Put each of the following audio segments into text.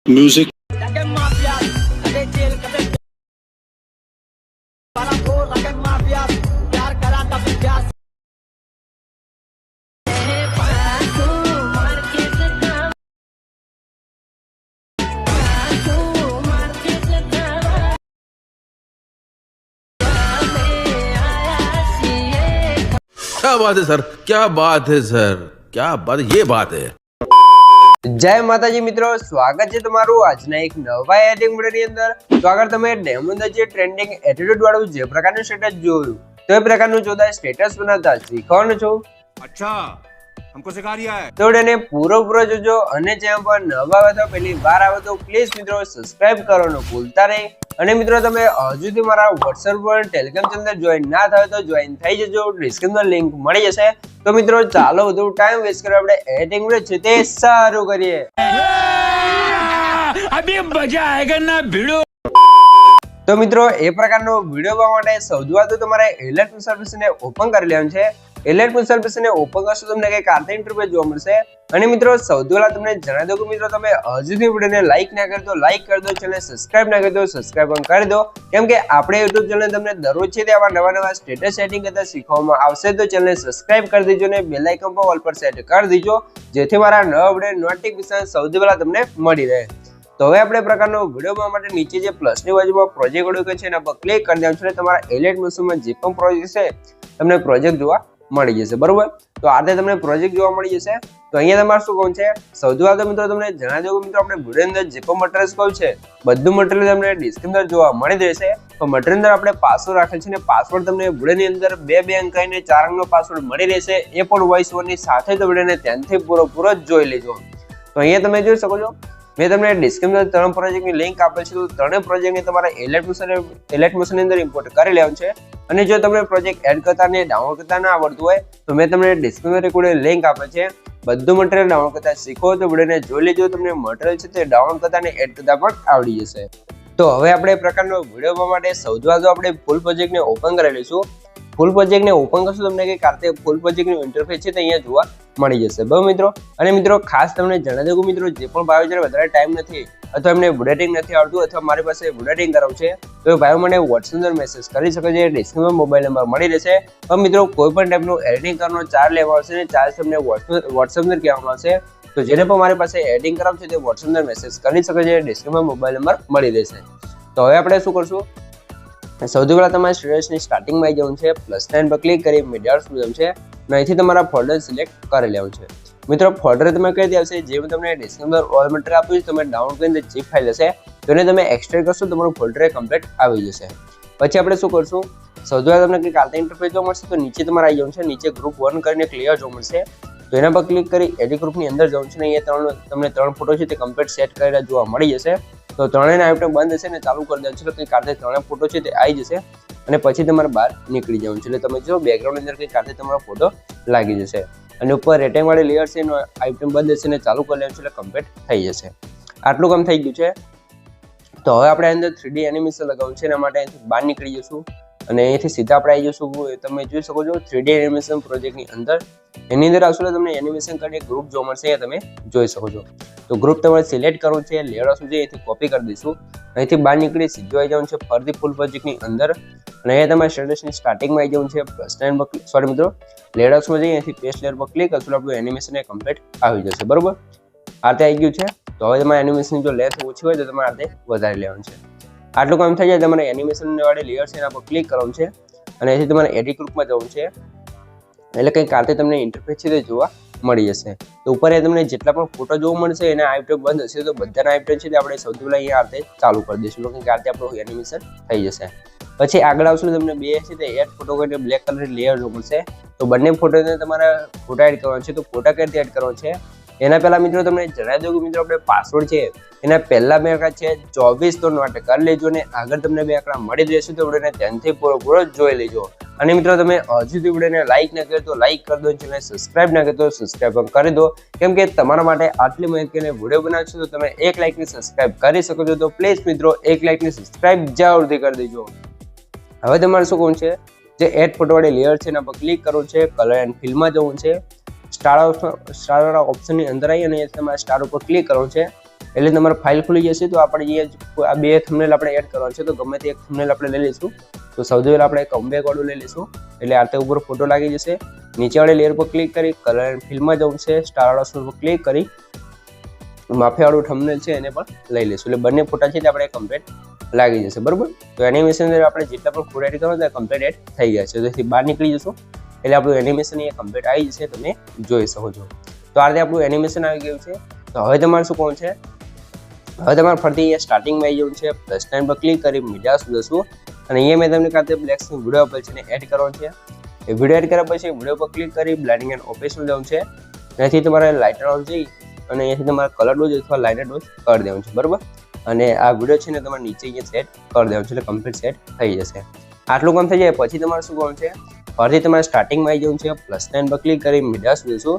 Music. क्या बात है सर, क्या बात है सर, क्या बात, ये बात है। જય માતાજી મિત્રો, સ્વાગત છે તમારું આજના એક નવા એડિટિંગ વિડિયોની અંદર। તો આગળ તમે ડેમોની અંદર જે ટ્રેન્ડિંગ એટીટ્યુડ વાળું જે પ્રકારનું સ્ટેટસ જોયું તો એ પ્રકારનું જોતા સ્ટેટસ બનાવતા શીખવાનું છું। अच्छा, हमको सिखा रिया है। તો એને પૂરો જોજો અને ચેનલ પર નવા આવે તો પહેલી વાર આવે તો પ્લીઝ મિત્રો સબસ્ક્રાઇબ કરવાનું ભૂલતા નહીં। અને મિત્રો તમે હજુ સુધી મારા WhatsApp પર ટેલિગ્રામ ચેનલ જોઈન ના થાય તો જોઈન થઈ જજો, ડિસ્ક્રિપ્શનમાં લિંક મળી જશે। તો મિત્રો ચાલો વધુ ટાઈમ વેસ્ટ કરે આપણે એડિટિંગ વિડિયો છે તે શરૂ કરીએ। अभी मजा आएगा ना भिड़ो। તો મિત્રો એ પ્રકારનો વિડિયો બનાવવા માટે સૌથી વધુ તમારે એલર્ટ સર્વિસને ઓપન કરી લેવાનું છે। એલર્ટ સર્વિસને ઓપન કરશો તમને કંઈક આ ઇન્ટરફેસ જોવા મળશે। અને મિત્રો સૌથી પહેલા તમને જણાવી દઉં કે મિત્રો તમે હજુ સુધી વિડિયોને લાઈક ના કરી તો લાઈક કરી દો, ચેનલ સબસ્ક્રાઇબ ના કરી તો સબસ્ક્રાઇબ પણ કરી દો, કેમ કે આપણે YouTube ચેનલ તમને દરરોજ છે તે આવા નવા સ્ટેટસ સેટિંગ કરતા શીખવામાં આવશે। તો ચેનલને સબસ્ક્રાઇબ કરી દેજો અને બેલ આઇકન પર ઓલ પર સેટ કરી દેજો, જેથી મારા નવા વિડિયો નોટિફિકેશન સૌથી પહેલા તમને મળી રહે। તો હવે આપણે પ્રકારનો વિડિયો બનાવવા માટે નીચે જે પ્લસની બાજુમાં પ્રોજેક્ટ વિડિયો છે એના પર ક્લિક કરી દેવાનું છે। તમારા એલિટ મશીનમાં જે પણ પ્રોજેક્ટ છે તમને પ્રોજેક્ટ જોવા મળી જશે, બરોબર। તો આજે તમને પ્રોજેક્ટ જોવા મળી જશે। તો અહીંયા તમારે શું કહું છે, સૌથી પહેલા તો મિત્રો તમને જણાવી દઉં કે મિત્રો આપણે વિડિયો અંદર જે પણ મટીરીયલ કહું છે બધું મટીરીયલ તમને ડિસ્ક્રિપ્શન જોવા મળી રહેશે। તો મટીરીયલ અંદર આપણે પાસવર્ડ રાખેલ છે ને પાસવર્ડ તમને વિડિયોની અંદર 2 અંક અને 4 અંકનો પાસવર્ડ મળી રહેશે, એ પણ વોઇસ ઓવરની સાથે। તો વિડિયોને ધ્યાનથી પૂરો જોઈ લેજો। તો અહીંયા તમે જોઈ શકો છો મેં તમને ડિસ્ક્રિપ્શનમાં 3 પ્રોજેક્ટની લિંક આપેલ છે। તો ત્રણેય પ્રોજેક્ટને તમારે એલર્ટ મોશનની અંદર ઇમ્પોર્ટ કરી લેવાનું છે। અને જો તમને પ્રોજેક્ટ એડ કરતા ને ડાઉનલોડ કરતા ના આવડતું હોય તો મેં તમને ડિસ્ક્રિપ્શનમાં કોઈ લિંક આપેલ છે, બધું મટીરીયલ ડાઉનલોડ કરતા શીખો તો વિડિયોને જોઈ લેજો, તમને મટીરીયલ છે તે ડાઉનલોડ કરતા ને એડ કરતા પણ આવડી જશે। તો હવે આપણે પ્રકારનો વિડિયો બનાવવા માટે સૌથી પહેલા આપણે ફૂલ પ્રોજેક્ટને ઓપન કરી લઈશું। ફૂલ પ્રોજેક્ટને ઓપન કરશો તમને કે કારતે ફૂલ પ્રોજેક્ટનું ઇન્ટરફેસ છે તે અહીંયા જોવા મળી જશે, બરાબર મિત્રો। અને મિત્રો ખાસ તમને જણાવી દઉં કે મિત્રો જે પણ ભાઈઓ જ્યારે વધારે ટાઈમ નથી અથવા એમને એડિટિંગ નથી આવડતું અથવા મારી પાસે એડિટિંગ કરાવવું છે તો એ ભાઈઓ મને WhatsApp અંદર મેસેજ કરી શકે છે, ડિસ્ક્રિપ્શનમાં મોબાઈલ નંબર મળી રહેશે। પણ મિત્રો કોઈ પણ ટાઈપનું એડિટિંગ કરવાનો ચાર્જ લેવામાં આવશે ને ચાર્જ તમને WhatsApp અંદર કહેવામાં આવશે। તો જેને પણ મારી પાસે એડિટિંગ કરાવવું છે તે WhatsApp અંદર મેસેજ કરી શકે છે, ડિસ્ક્રિપ્શનમાં મોબાઈલ નંબર મળી રહેશે। તો હવે આપણે શું કરશું, સૌથી પહેલા તમારે સ્ટેટસની સ્ટાર્ટિંગમાં આવી જવાનું છે, +9 પર ક્લિક કરી મીડિયા સુધમ છે અને અહીંથી તમારા ફોલ્ડર સિલેક્ટ કરી લેવાનું છે। મિત્રો ફોલ્ડર તમે કઈ દે આવશે જે તમને ડિસ્ક્રિપ્શનમાં ઓલ મટીરીયલ આપ્યું છે તમે ડાઉનલોડ કરીને zip ફાઇલ હશે તો એને તમે એક્સટ્રેક્ટ કરશો તમારું ફોલ્ડર કમ્પ્લીટ આવી જશે। પછી આપણે શું કરશું, સૌથી પહેલા તમને કંઈક આલતા ઇન્ટરફેસ જોવા મળશે। તો નીચે તમારે આવી જવાનું છે, નીચે ગ્રુપ 1 કરીને ક્લિયર જોવા મળશે, તો એના પર ક્લિક કરી એડિટ ગ્રુપની અંદર જવાનું છે ને અહીંયા તમને 3 ફોટો છે તે કમ્પ્લીટ સેટ કરેલા જોવા મળી જશે। તો ત્રણેયના આઇટમ બંધ હશે ને ચાલુ કરી દેવાનું છે, તો કંઈ કારતે 3 ફોટો છે તે આવી જશે અને પછી તમારે બહાર નીકળી જવાનું છે। એટલે તમે જો બેકગ્રાઉન્ડની અંદર કંઈ કારતે તમારો ફોટો લાગી જશે અને ઉપર રેટિંગ વાળી લેયર છે એનો આઇટમ બંધ હશે ને ચાલુ કરી લેવાનું છે એટલે કમ્પ્લીટ થઈ જશે। આટલું કામ થઈ ગયું છે। તો હવે આપણે અંદર 3D એનિમેશન લગાવવું છે, એના માટે અહીંથી બહાર નીકળી જશું અને અહીંથી સીધા આપણે આવી જશું, તમે જોઈ શકો છો 3D એનિમેશન પ્રોજેક્ટની અંદર। એની અંદર આવશો એટલે તમને એનિમેશન કરીને ગ્રુપ જોવા મળશે, અહીંયા તમે જોઈ શકો છો। તો ગ્રુપ તમારે સિલેક્ટ કરવું છે, લેયર આવશું છે અહીંથી કોપી કરી દઈશું, અહીંથી બહાર નીકળી સીધું આવી જવાનું છે ફરીથી ફૂલ પ્રોજેક્ટની અંદર અને અહીંયા તમારે સ્ટેટસની સ્ટાર્ટિંગમાં આવી જવાનું છે, +9 પર સોરી મિત્રો લેયર આવશું જઈએ અહીંથી પેસ્ટ લેયર પર ક્લિક કરશું આપણું એનિમેશન કમ્પ્લીટ આવી જશે, બરોબર। આ રીતે આવી ગયું છે। તો હવે તમારે એનિમેશનની જો લેન્થ ઓછી હોય તો તમારે આ રીતે વધારી લેવાનું છે। આટલું કામ થઈ જાય તમારે એનિમેશન વાળી લેયર છે એના પર ક્લિક કરવાનું છે અને અહીંથી તમારે એડિટ ગ્રુપમાં જવાનું છે, એટલે કંઈક કારતે તમને ઇન્ટરફેસ છે તે જોવા મળી જશે। તો ઉપર તમને જેટલા પણ ફોટો જોવા મળશે એના આઇટમ બંધ હશે તો બધાના આઇટમ છે તે આપણે સૌથી પહેલા અહીંયા આ રીતે ચાલુ કરી દઈશું, કંઈક કારતે આપણું એનિમેશન થઈ જશે। પછી આગળ આવશું તમને 2 છે તે એડ ફોટો કરીને બ્લેક કલરની લેયર જોવા મળશે, તો બંને ફોટોને તમારે ફોટા એડ કરવાનો છે। તો ફોટા કઈ રીતે એડ કરવાનો છે એના પહેલા મિત્રો તમને જણાવી દઉં કે મિત્રો આપણે પાસવર્ડ છે એના પહેલા 2 આંકડા છે 24 તો નોટ કરી લેજો ને આગળ તમને 2 આંકડા મળી રહેશે તો વિડિયોને ધ્યાનથી પૂરો જોઈ લેજો। અને મિત્રો તમે હજુ સુધી વિડિયોને લાઈક ના કર્યો તો લાઈક કરી દો, ચેનલ સબસ્ક્રાઇબ ના કર્યો તો સબસ્ક્રાઇબ પણ કરી દો, કેમ કે તમારા માટે આટલી મહેનતને વિડિયો બનાવશો તો તમે 1 લાઈકની સબસ્ક્રાઇબ કરી શકો છો। તો પ્લીઝ મિત્રો 1 લાઈકની સબસ્ક્રાઇબ જરૂરથી કરી દેજો। હવે તમારે શું કરવું છે, જે એડ ફોટો વાળી લેયર છે એના પર ક્લિક કરવું છે, કલર એન્ડ ફિલમાં જવું છે, સ્ટાર ઓપ્શનની અંદર આવી અને તમારે સ્ટાર ઉપર ક્લિક કરવું છે એટલે તમારે ફાઇલ ખુલી જશે. તો આપણે અહીંયા આ બે થંબનેલ આપણે એડ કરવાનું છે. તો ગમે તે એક થંબનેલ આપણે લઈ લઈશું. તો સૌથી પહેલા આપણે કમબેક વાળું લઈ લઈશું, એટલે આ ઉપર ફોટો લાગી જશે. નીચે વાળી લેયર પર ક્લિક કરી કલર એન્ડ ફિલ્મમાં જવું છે, સ્ટાર વાળા પર ક્લિક કરી માફિયા વાળું થંબનેલ છે એને પણ લઈ લઈશું. એટલે બંને ફોટા છે તે આપણે કમ્પ્લીટ લાગી જશે. બરોબર, તો એનિમેશન આપણે જેટલા પણ ફોટા એડ કરવાના કમ્પ્લીટ એડ થઈ ગયા છે. તો એથી બહાર નીકળી જશું એટલે આપણું એનિમેશન અહીંયા કમ્પ્લીટ આવી જશે, તમે જોઈ શકો છો. તો આ રીતે આપણું એનિમેશન આવી ગયું છે. તો હવે તમારે શું કોણ છે, હવે તમારે ફરીથી અહીંયા સ્ટાર્ટિંગમાં આવી જવું છે. પ્લસ સાઇન પર ક્લિક કરી મીડિયા સુધી જશું અને અહીંયા મેં તમને કાતે બ્લેક્સની વિડીયો આપેલ છે એને એડ કરવાનો છે. એ વિડીયો એડ કર્યા પછી વિડીયો પર ક્લિક કરી બ્લેન્ડિંગ એન્ડ ઓપરેશન જવું છે. અહીંથી તમારે લાઇટર ઓન જઈ અને અહીંયાથી તમારે કલર ડોઝ અથવા લાઇટર ડોઝ કરી દેવાનું છે. બરાબર, અને આ વિડીયો છે ને તમારે નીચે અહીંયા સેટ કરી દેવાનું છે, એટલે કમ્પ્લીટ સેટ થઈ જશે. આટલું કામ થઈ જાય પછી તમારે શું કરવાનું છે, ફરીથી તમારે સ્ટાર્ટિંગમાં આવી જવું છે. પ્લસ સાઇન પર ક્લિક કરી મીડિયા સુધી જશું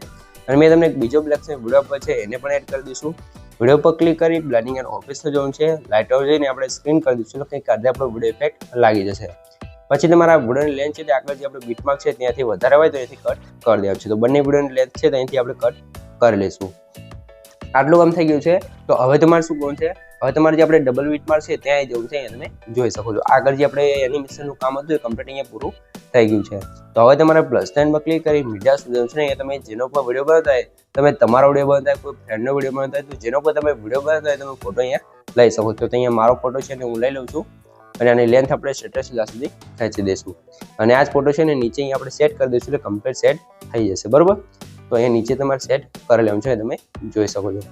અને મેં તમને એક બીજો બ્લેક્સનો વિડીયો આપેલ છે એને પણ એડ કરી દઈશું. વિડીયો પર ક્લિક કરી બ્લેન્ડિંગ એન્ડ ઓપરેશન જવું છે, લાઇટર જઈને આપણે સ્ક્રીન કરી દઈશું, એટલે કંઈક આજે આપણો વિડીયો ઇફેક્ટ લાગી જશે. પછી તમારા વિડીયોની લેન્થ છે તે આગળ જે આપણે બીટમાર્ક છે ત્યાંથી વધારે હોય તો અહીંથી કટ કરી દેવાનું છે. તો બંને વિડીયોની લેન્થ છે ત્યાંથી આપણે કટ કરી લઈશું. આટલું કામ થઈ ગયું છે. તો હવે તમારે શું કરવું છે, હવે તમારે જે આપણે ડબલ બીટમાર્ક છે ત્યાં આવી જવું છે. અહીંયા તમે જોઈ શકો છો આગળ જે આપણે એનિમેશનનું કામ હતું એ કમ્પ્લીટ અહીંયા પૂરું થઈ ગયું છે. તો હવે તમારે પ્લસ સાઇન પર ક્લિક કરી મીડિયા સુધી છે ને અહીંયા તમે જેનો પર વિડીયો બનાવતા હોય, તમે તમારો વિડીયો બનાવતા હોય, કોઈ ફ્રેન્ડનો વિડીયો બનાવતા હોય, તો જેનો પર તમે વિડીયો બનાવતા હોય તમે ફોટો અહીંયા લઈ શકો છો. તો અહીંયા મારો ફોટો છે ને હું લઈ લઉં છું અને આની લેન્થ આપણે સ્ટેટસ સુધી ખેંચી દઈશું અને આ જ ફોટો છે ને નીચે અહીંયા આપણે સેટ કરી દઈશું, એટલે કમ્પ્લીટ સેટ થઈ જશે. બરોબર, તો અહીંયા નીચે તમારે સેટ કરી લેવાનું છે, તમે જોઈ શકો છો.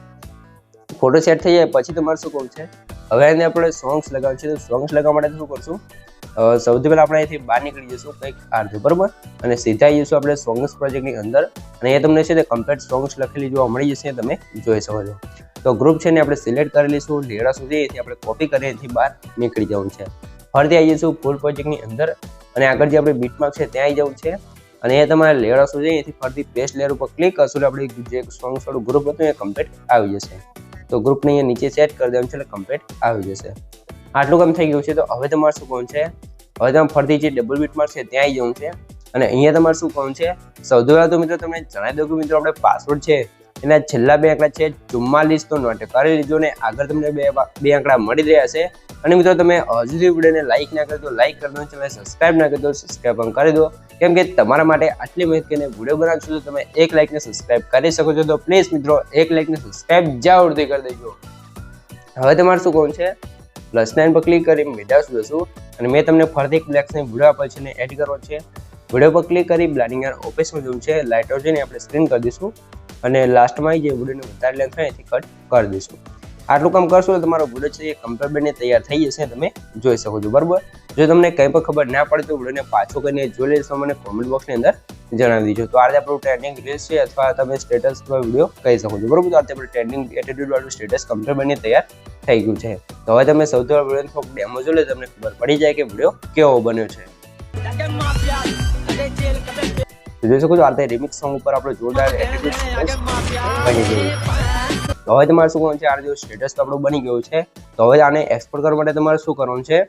ફોટો સેટ થઈ જાય પછી તમારે શું કરવું છે, હવે એને આપણે સોંગ્સ લગાવવાનું છે. તો સોંગ્સ લગાવવા માટે શું કરશું, સૌથી પહેલાં આપણે અહીંથી બહાર નીકળી જઈશું કંઈક આ રીતે. બરાબર, અને સીધા જઈશું આપણે સોંગ્સ પ્રોજેક્ટની અંદર અને અહીંયા તમને છે તે કમ્પ્લીટ સોંગ્સ લખેલી જોવા મળી જશે, તમે જોઈ શકો છો. તો ગ્રુપ છે ને આપણે સિલેક્ટ કરી લઈશું, લેયર સુધી અહીંથી આપણે કોપી કરી અહીંથી બહાર નીકળી જવું છે. ફરીથી આવી જઈશું ફૂલ પ્રોજેક્ટની અંદર અને આગળ જે આપણે બીટમાર્ક છે ત્યાં આવી જવું છે અને અહીંયા તમારે લેયર સુધી અહીંથી ફરીથી પેસ્ટ લેયર ઉપર ક્લિક કરશું એટલે આપણે જે સોંગ્સ વાળું ગ્રુપ હતું એ કમ્પ્લીટ આવી જશે. તો ગ્રુપને અહીંયા નીચે સેટ કરી દેવાનું છે એટલે કમ્પ્લીટ આવી જશે. આટલું કામ થઈ ગયું છે. તો હવે તમારે શું કરવાનું છે, હવે તમારે ફરીથી જે ડબલ બીટમાર્ક છે ત્યાં આવી જવું છે અને અહીંયા તમારે શું કરવાનું છે, સૌથી પહેલાં તો મિત્રો તમને જણાવી દઉં કે મિત્રો આપણે પાસવર્ડ છે એના છેલ્લા બે આંકડા છે 44 તો નોટ કરી લીધો ને આગળ તમને બે આંકડા મળી રહ્યા છે. અને મિત્રો તમે હજુ સુધી વિડીયોને લાઇક ના કરી દો, લાઇક કરી દો, ચેનલ સબસ્ક્રાઇબ ના કરી દો, સબસ્ક્રાઇબ પણ કરી દો, કેમ કે તમારા માટે આટલી મહેનતને વિડીયો બનાવશો તો તમે એક લાઇક ને સબસ્ક્રાઇબ કરી શકો છો. તો પ્લીઝ મિત્રો એક લાઇક ને સબસ્ક્રાઇબ જરૂરથી કરી દેજો. હવે તમારે શું કરવાનું છે, પ્લસ સાઇન પર ક્લિક કરી મીડિયા સુધી જશું અને મેં તમને ફરીથી એક બ્લેક્સની વિડીયો આપેલ છે ને એડ કરવો છે. વિડીયો પર ક્લિક કરી બ્લેન્ડિંગ એન્ડ ઓપરેશન જવું છે, લાઇટર જઈને આપણે સ્ક્રીન કરી દઈશું અને લાસ્ટમાં જે વિડીયોની વધારે લેન્થ હોય એથી કટ કરી દઈશું. આટલું કામ કરશો તો તમારો વિડીયો છે એ કમ્પ્લીટ બનીને તૈયાર થઈ જશે, તમે જોઈ શકો છો. બરાબર, જો તમને કંઈ પણ ખબર ના પડે તો વિડીયોને પાછો કરીને જોઈ લેશો, મને કોમેન્ટ બોક્સની અંદર જણાવી દીજો. તો આ રીતે આપણું ટ્રેન્ડિંગ રીલ્સ છે અથવા તમે સ્ટેટસ વિડીયો કહી શકો છો. બરાબર, તો આ રીતે આપણે ટ્રેન્ડિંગ એટીટ્યુડ વાળું સ્ટેટસ કમ્પ્લીટ બનીને તૈયાર થઈ ગયું છે. તો હવે તમે સૌથી પહેલા વિડીયોનો થોડુંક ડેમો જોઈ લો, તમને ખબર પડી જાય કે વિડીયો કેવો બન્યો છે. જોઈ શકો છો આ રીતે રિમિક્સ સોંગ ઉપર આપણે જોરદાર એટીટ્યુડ બની ગયું. તો હવે તમારે શું કરવાનું છે, આ જો સ્ટેટસ તો આપણું બની ગયું છે. તો હવે આને એક્સપોર્ટ કરવા માટે તમારે શું કરવાનું છે,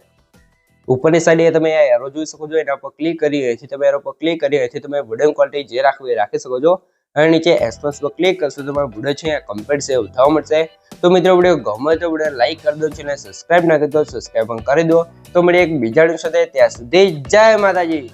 ઉપરની સાઈડે તમે એરો જોઈ શકો છો, એના પર ક્લિક કરી અહીંથી તમે એરો પર ક્લિક કરી અહીંથી તમે વિડીયો ક્વોલિટી જે રાખવી એ રાખી શકો છો અને નીચે એક્સપોર્ટ પર ક્લિક કરશો તો તમારો વિડીયો છે કમ્પ્લીટ સેવ થવા મળશે. તો મિત્રો વિડીયો ગમે તો વિડીયો લાઈક કરી દો, ચેનલ સબસ્ક્રાઇબ ના કરી દો, સબસ્ક્રાઇબ પણ કરી દો. તો મળીએ એક બીજા વિડીયો સાથે, ત્યાં સુધી જય માતાજી.